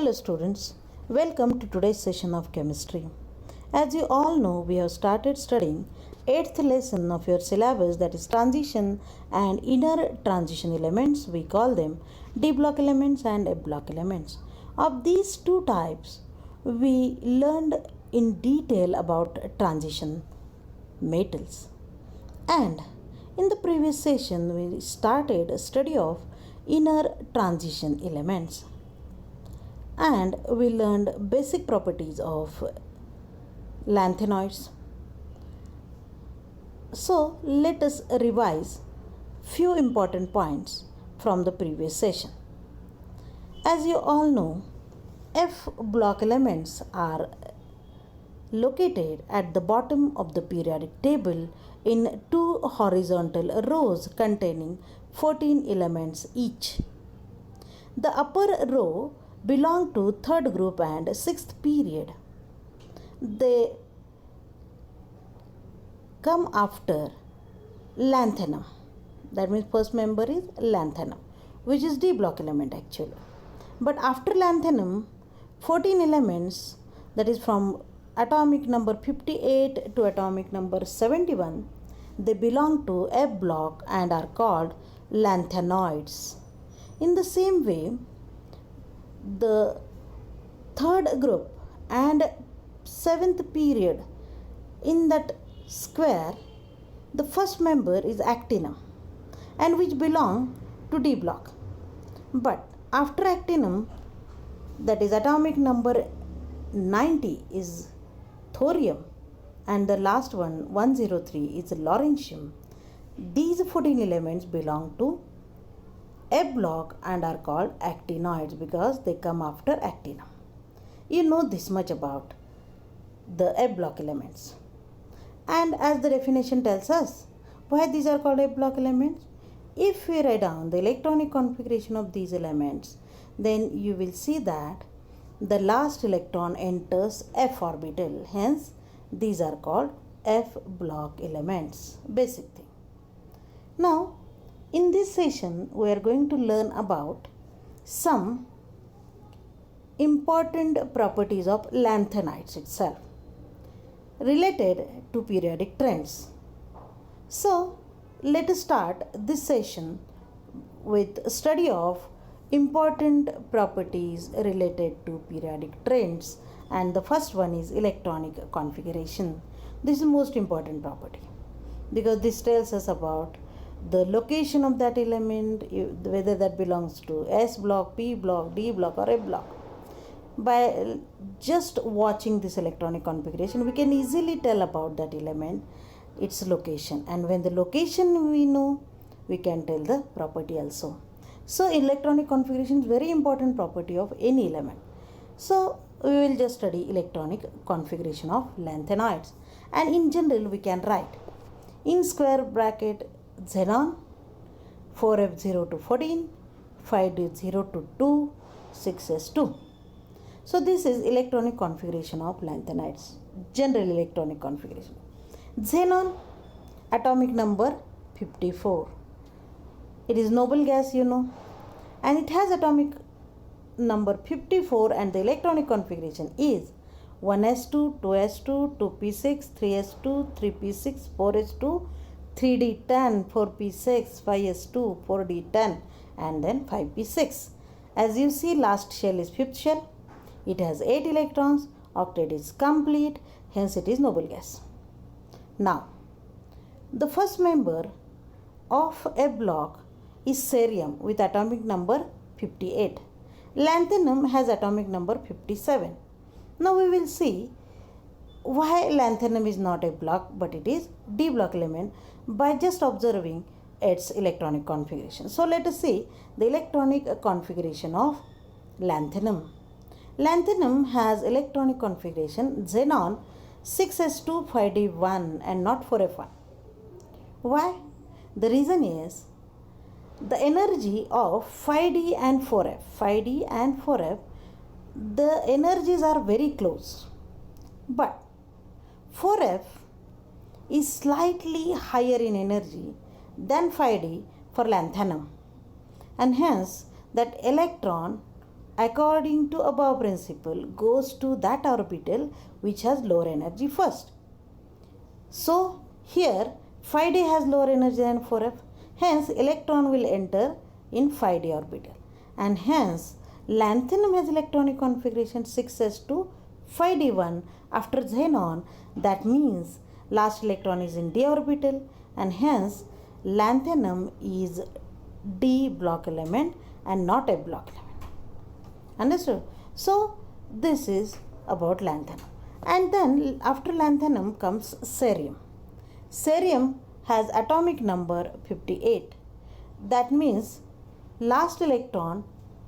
Hello students, welcome to today's session of chemistry. As you all know, we have started studying 8th lesson of your syllabus, that is transition and inner transition elements. We call them D block elements and F block elements. Of these two types, we learned in detail about transition metals. And in the previous session, we started a study of inner transition elements. And we learned basic properties of lanthanoids. So let us revise few important points from the previous session. As you all know, F block elements are located at the bottom of the periodic table in two horizontal rows containing 14 elements each. The upper row belong to third group and sixth period. They come after lanthanum. That means first member is lanthanum, which is D block element actually. But after lanthanum, 14 elements, that is from atomic number 58 to atomic number 71, they belong to F block and are called lanthanoids. In the same way, the third group and seventh period, in that square, the first member is actinum and which belong to D block. But after actinum, that is atomic number 90 is thorium and the last one 103 is lawrencium. These 14 elements belong to F block and are called actinoids because they come after actinum. You know this much about the F block elements. And as the definition tells us, why these are called F block elements? If we write down the electronic configuration of these elements, then you will see that the last electron enters F orbital. Hence, these are called F block elements. Basic thing. Now, in this session, we are going to learn about some important properties of lanthanides itself related to periodic trends. So, let us start this session with study of important properties related to periodic trends, and the first one is electronic configuration. This is the most important property because this tells us about the location of that element, whether that belongs to S block, P block, D block or F block. By just watching this electronic configuration, we can easily tell about that element, its location, and when the location we know, we can tell the property also. So electronic configuration is very important property of any element. So we will just study electronic configuration of lanthanoids, and in general we can write in square bracket xenon 4f0 to 14, 5d0 to 2, 6s2. So this is electronic configuration of lanthanides, general electronic configuration. Xenon, atomic number 54. It is noble gas, you know, and it has atomic number 54, and the electronic configuration is 1s2, 2s2, 2p6, 3s2, 3p6, 4s2, 3d10, 4p6, 5s2, 4d10, and then 5p6. As you see, last shell is fifth shell. It has 8 electrons, octet is complete, hence it is noble gas. Now, the first member of F block is cerium with atomic number 58. Lanthanum has atomic number 57. Now we will see why lanthanum is not a block but it is D block element by just observing its electronic configuration. So let us see the electronic configuration of lanthanum. Lanthanum has electronic configuration xenon 6s2 5d1 and not 4f1. Why? The reason is the energy of 5d and 4f, the energies are very close, but 4f is slightly higher in energy than 5d for lanthanum, and hence that electron according to above principle, goes to that orbital which has lower energy first. So here 5d has lower energy than 4f. Hence electron will enter in 5d orbital. And hence lanthanum has electronic configuration 6s2 5d1 after xenon. That means last electron is in d orbital, and hence lanthanum is d block element and not a block element. Understood? So this is about lanthanum. And then after lanthanum comes cerium. Cerium has atomic number 58. That means last electron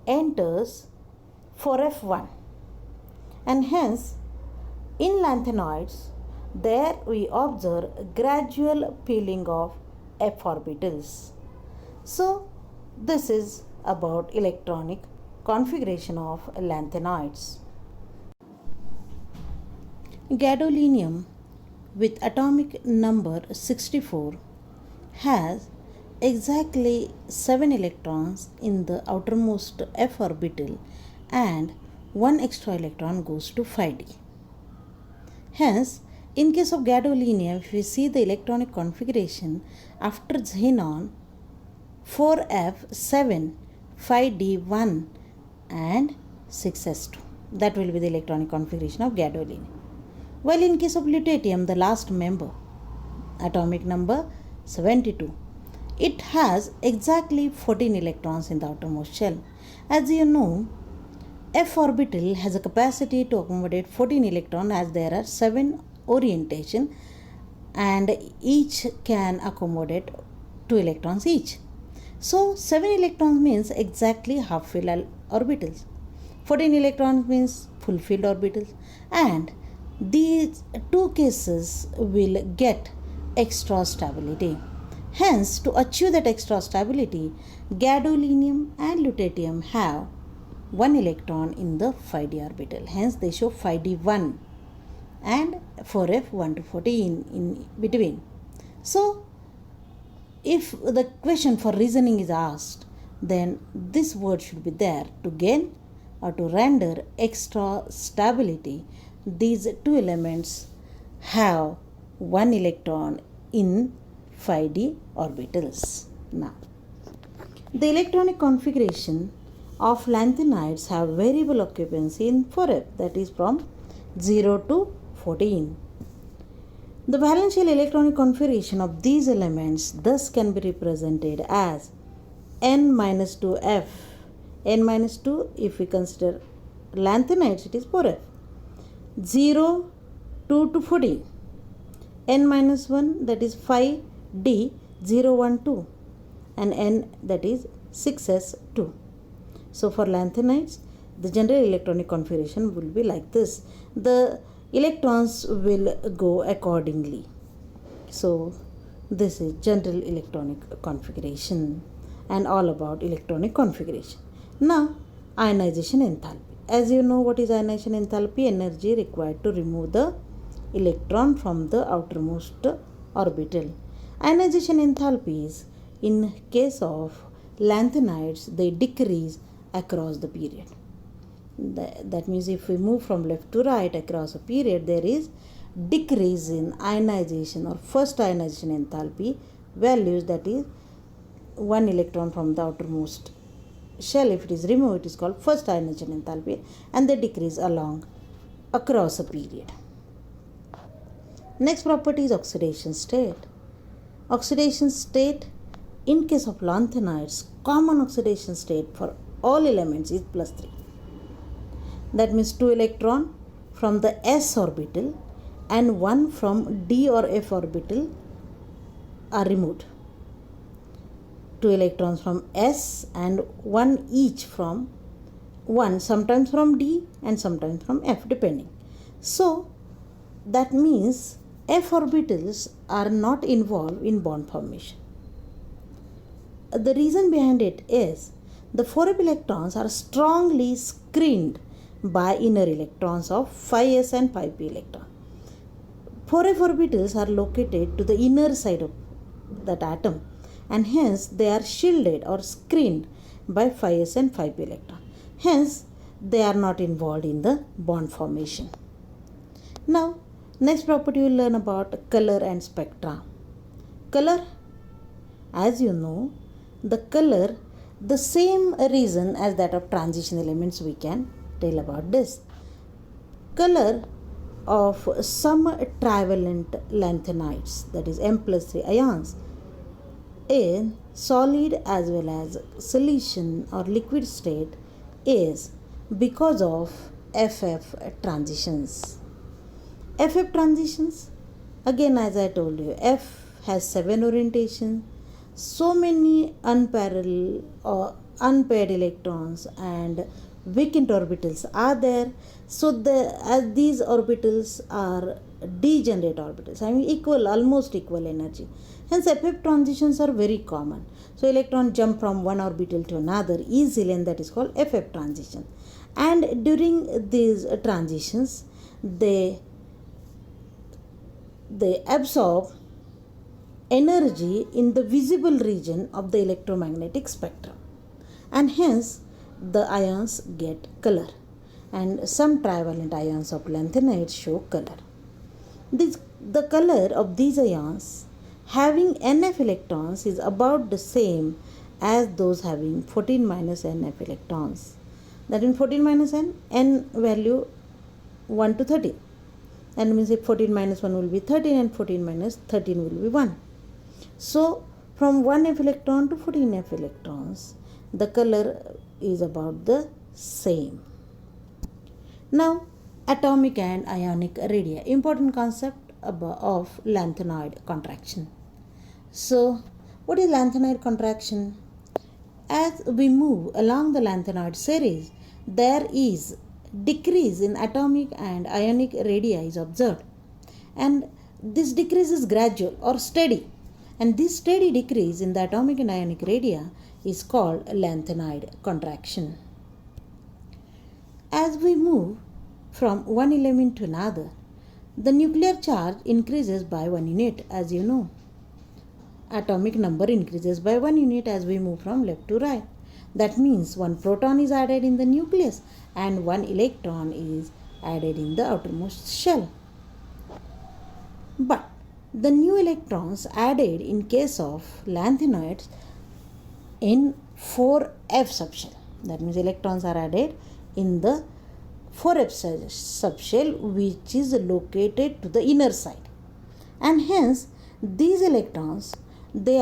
enters 4f1, and hence in lanthanoids there we observe gradual peeling of f orbitals. So this is about electronic configuration of lanthanoids. Gadolinium with atomic number 64 has exactly 7 electrons in the outermost f orbital and 1 extra electron goes to 5d. Hence, in case of gadolinium, if we see the electronic configuration after xenon, 4f, 7, 5d1 and 6s2. That will be the electronic configuration of gadolinium. While in case of lutetium, the last member, atomic number 72, it has exactly 14 electrons in the outermost shell. As you know, f orbital has a capacity to accommodate 14 electrons as there are 7 orientation and each can accommodate 2 electrons each. So 7 electrons means exactly half filled orbitals. 14 electrons means full filled orbitals, and these two cases will get extra stability. Hence, to achieve that extra stability, gadolinium and lutetium have 1 electron in the 5d orbital. Hence, they show 5d1 and 4f 1 to 14 in between. So, if the question for reasoning is asked, then this word should be there to gain or to render extra stability. These two elements have 1 electron in 5d orbitals. Now, the electronic configuration of lanthanides have variable occupancy in 4f, that is from 0 to 14. The valential electronic configuration of these elements thus can be represented as n-2f. n-2, if we consider lanthanides, it is 4f. 0, 2 to 14. n-1, that is 5d, 0, 1, 2. And n, that is 6s2. So for lanthanides, the general electronic configuration will be like this. The electrons will go accordingly. So this is general electronic configuration and all about electronic configuration. Now, ionization enthalpy. As you know, what is ionization enthalpy? Energy required to remove the electron from the outermost orbital. Ionization enthalpies in case of lanthanides, they decrease across the period. That means if we move from left to right across a period, there is decrease in ionization or first ionization enthalpy values, that is 1 electron from the outermost shell. If it is removed, it is called first ionization enthalpy, and they decrease across a period. Next property is oxidation state. Oxidation state in case of lanthanides, common oxidation state for all elements is +3. That means 2 electron from the s orbital and 1 from d or f orbital are removed. 2 electrons from s and 1 each from 1, sometimes from d and sometimes from f, depending. So that means f orbitals are not involved in bond formation. The reason behind it is the 4f electrons are strongly screened by inner electrons of 5s and 5p electron. 4f orbitals are located to the inner side of that atom, and hence they are shielded or screened by 5s and 5p electron. Hence they are not involved in the bond formation. Now, next property we will learn about color and spectra. Color, as you know, the color, the same reason as that of transition elements we can tell about this. Color of some trivalent lanthanides, that is M+3 ions, in solid as well as solution or liquid state is because of FF transitions. FF transitions, again as I told you, F has 7 orientations, so many unparalleled or unpaired electrons and vacant orbitals are there. So as these orbitals are degenerate orbitals, I mean almost equal energy. Hence FF transitions are very common. So electron jump from one orbital to another easily, and that is called FF transition. And during these transitions, they absorb energy in the visible region of the electromagnetic spectrum, and hence the ions get color, and some trivalent ions of lanthanides show color. The color of these ions having NF electrons is about the same as those having 14 minus NF electrons. That means 14 minus n value 1 to 13. And means if 14 minus 1 will be 13 and 14 minus 13 will be 1. So from 1 F electron to 14 F electrons, the color is about the same. Now, atomic and ionic radii, important concept of lanthanoid contraction. So, what is lanthanoid contraction? As we move along the lanthanoid series, there is decrease in atomic and ionic radii is observed, and this decrease is gradual or steady, and this steady decrease in the atomic and ionic radii is called lanthanoid contraction. As we move from one element to another, the nuclear charge increases by 1 unit, as you know. Atomic number increases by 1 unit as we move from left to right. That means 1 proton is added in the nucleus and 1 electron is added in the outermost shell. But the new electrons added in case of lanthanoids in 4f subshell. That means electrons are added in the 4f subshell, which is located to the inner side, and hence these electrons they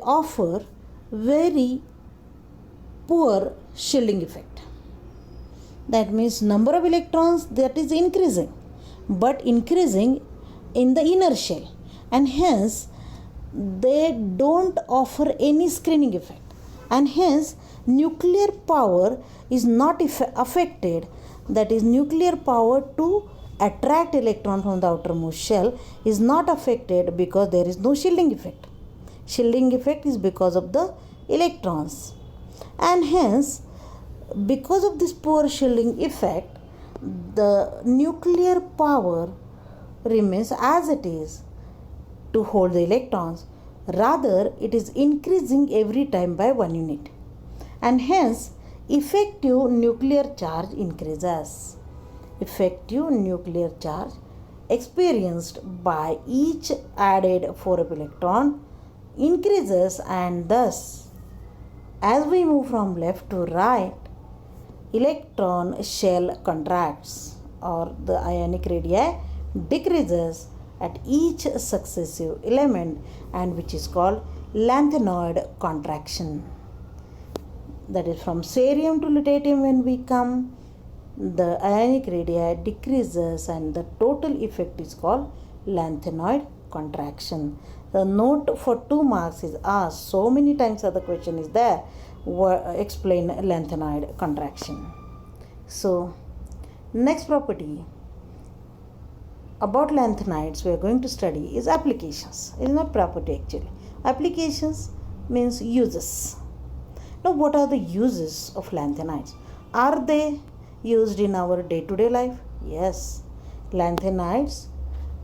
offer very poor shielding effect. That means number of electrons that is increasing, but increasing in the inner shell, and hence they don't offer any screening effect, and hence nuclear power is not affected. That is, nuclear power to attract electron from the outermost shell is not affected because there is no shielding effect. Shielding effect is because of the electrons, and hence because of this poor shielding effect, the nuclear power remains as it is to hold the electrons. Rather, it is increasing every time by 1 unit, and hence effective nuclear charge increases. Effective nuclear charge experienced by each added 4f electron increases, and thus as we move from left to right, electron shell contracts or the ionic radii decreases at each successive element, and which is called lanthanoid contraction. That is, from cerium to lutetium when we come, the ionic radii decreases and the total effect is called lanthanoid contraction. The note for 2 marks is asked so many times that the question is there, explain lanthanoid contraction. So next property about lanthanides we are going to study is applications. It is not property actually. Applications means uses. Now, what are the uses of lanthanides? Are they used in our day-to-day life? Yes. Lanthanides,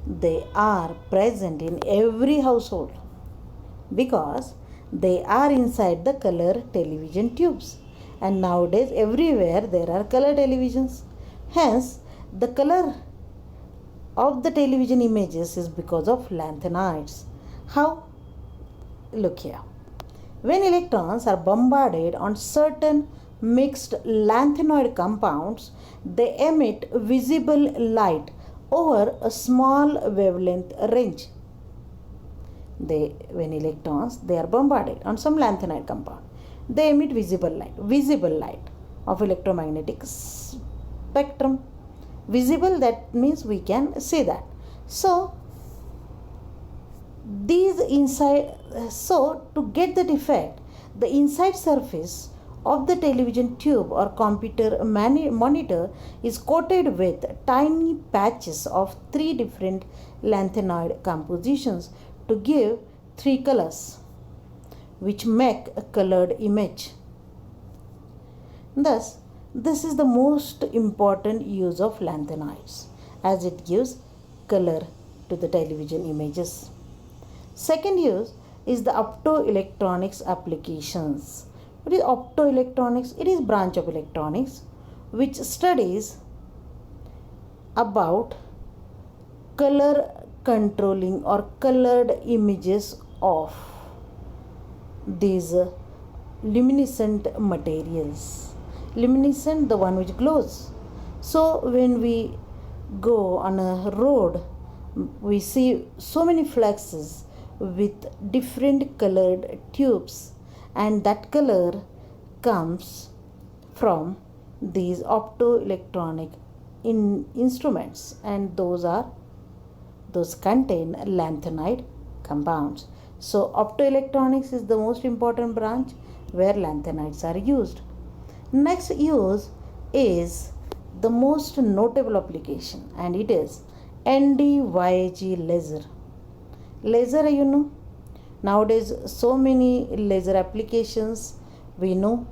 they are present in every household because they are inside the color television tubes, And nowadays everywhere there are color televisions. Hence, the color of the television images is because of lanthanides. How? Look here. When electrons are bombarded on certain mixed lanthanoid compounds, they emit visible light over a small wavelength range. When electrons they are bombarded on some lanthanide compound, they emit visible light of electromagnetic spectrum. Visible, that means we can see that. So to get that effect, the inside surface of the television tube or computer monitor is coated with tiny patches of 3 different lanthanoid compositions to give 3 colors, which make a colored image. Thus, this is the most important use of lanthanides, as it gives color to the television images. Second use is the optoelectronics applications. What is optoelectronics? It is branch of electronics which studies about color controlling or colored images of these luminescent materials. Luminescent, the one which glows. So when we go on a road, we see so many flaxes with different colored tubes, and that color comes from these optoelectronic instruments, and those contain lanthanide compounds. So optoelectronics is the most important branch where lanthanides are used. Next use is the most notable application, and it is ND-YAG laser. Laser, you know, nowadays so many laser applications we know,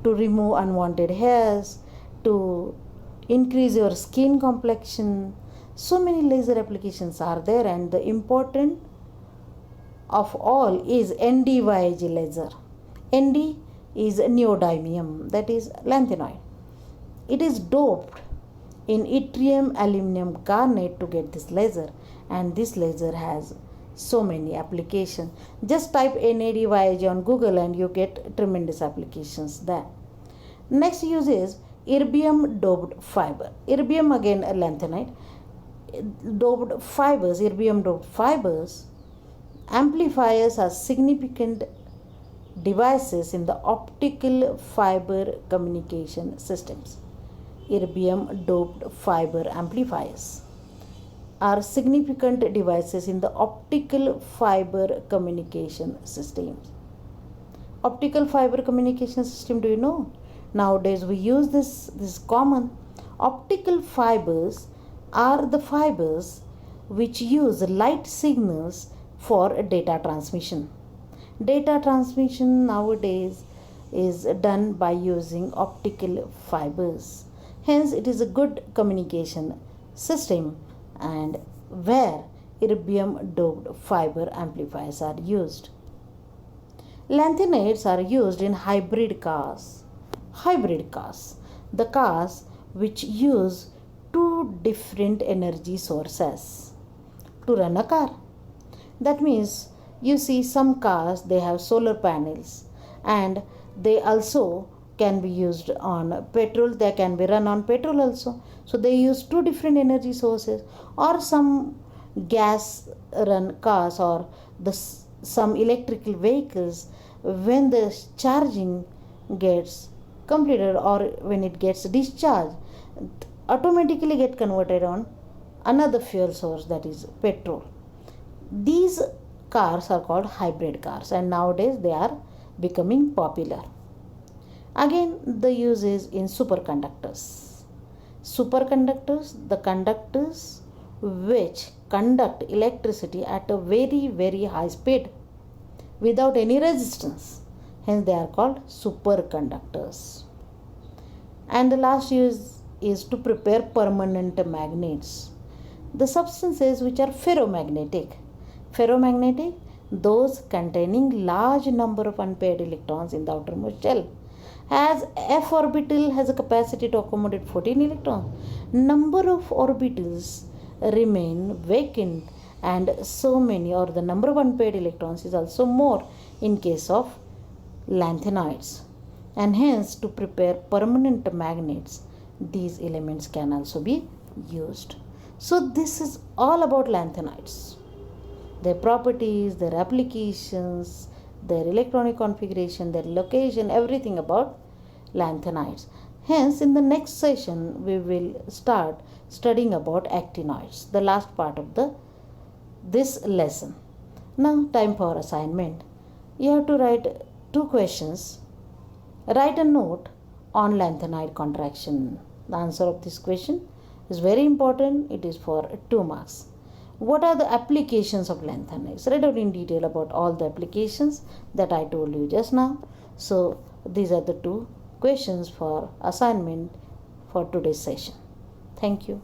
to remove unwanted hairs, to increase your skin complexion. So many laser applications are there, and the important of all is ND-YAG laser. ND is neodymium, that is lanthanoid. It is doped in yttrium aluminum garnet to get this laser, and this laser has so many applications. Just type NAD-YAG on Google and you get tremendous applications there. Next use is erbium doped fiber. Erbium, again a lanthanide. Doped fibers, erbium doped fibers, amplifiers are significant devices in the optical fiber communication systems. Erbium doped fiber amplifiers are significant devices in the optical fiber communication systems. Optical fiber communication system, do you know? Nowadays we use this common. Optical fibers are the fibers which use light signals for data transmission. Data transmission nowadays is done by using optical fibers. Hence, it is a good communication system, and where erbium doped fiber amplifiers are used. Lanthanides are used in hybrid cars. Hybrid cars, the cars which use 2 different energy sources to run a car. That means, you see, some cars they have solar panels, and they also can be used on petrol. They can be run on petrol also. So they use 2 different energy sources. Or some gas run cars, or some electrical vehicles, when the charging gets completed or when it gets discharged, automatically get converted on another fuel source, that is petrol. These cars are called hybrid cars, and nowadays they are becoming popular. Again, the use is in superconductors. Superconductors, the conductors which conduct electricity at a very, very high speed without any resistance. Hence, they are called superconductors. And the last use is to prepare permanent magnets. The substances which are ferromagnetic. Ferromagnetic, those containing large number of unpaired electrons in the outermost shell. As f orbital has a capacity to accommodate 14 electrons, number of orbitals remain vacant, and so many, or the number of unpaired electrons is also more in case of lanthanides. And hence, to prepare permanent magnets, these elements can also be used. So this is all about lanthanides, their properties, their applications, their electronic configuration, their location, everything about lanthanides. Hence, in the next session, we will start studying about actinoids, the last part of this lesson. Now, time for assignment. You have to write 2 questions. Write a note on lanthanide contraction. The answer of this question is very important. It is for 2 marks. What are the applications of lanthanides? Write out in detail about all the applications that I told you just now. So these are the 2 questions for assignment for today's session. Thank you.